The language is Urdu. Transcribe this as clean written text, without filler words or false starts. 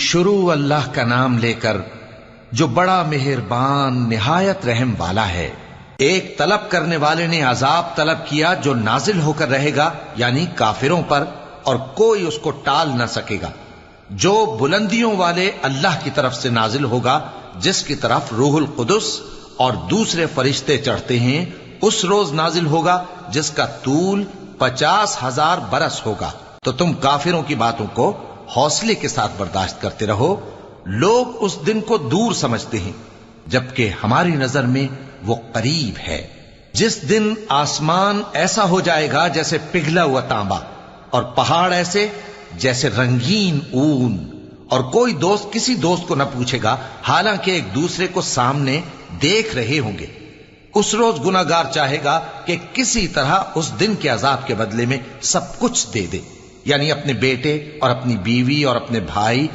شروع اللہ کا نام لے کر جو بڑا مہربان نہایت رحم والا ہے۔ ایک طلب کرنے والے نے عذاب طلب کیا جو نازل ہو کر رہے گا، یعنی کافروں پر، اور کوئی اس کو ٹال نہ سکے گا۔ جو بلندیوں والے اللہ کی طرف سے نازل ہوگا، جس کی طرف روح القدس اور دوسرے فرشتے چڑھتے ہیں، اس روز نازل ہوگا جس کا طول 50,000 برس ہوگا۔ تو تم کافروں کی باتوں کو حوصلے کے ساتھ برداشت کرتے رہو۔ لوگ اس دن کو دور سمجھتے ہیں، جبکہ ہماری نظر میں وہ قریب ہے۔ جس دن آسمان ایسا ہو جائے گا جیسے پگھلا ہوا تانبا، اور پہاڑ ایسے جیسے رنگین اون، اور کوئی دوست کسی دوست کو نہ پوچھے گا، حالانکہ ایک دوسرے کو سامنے دیکھ رہے ہوں گے۔ اس روز گناہگار چاہے گا کہ کسی طرح اس دن کے عذاب کے بدلے میں سب کچھ دے دے، یعنی اپنے بیٹے اور اپنی بیوی اور اپنے بھائی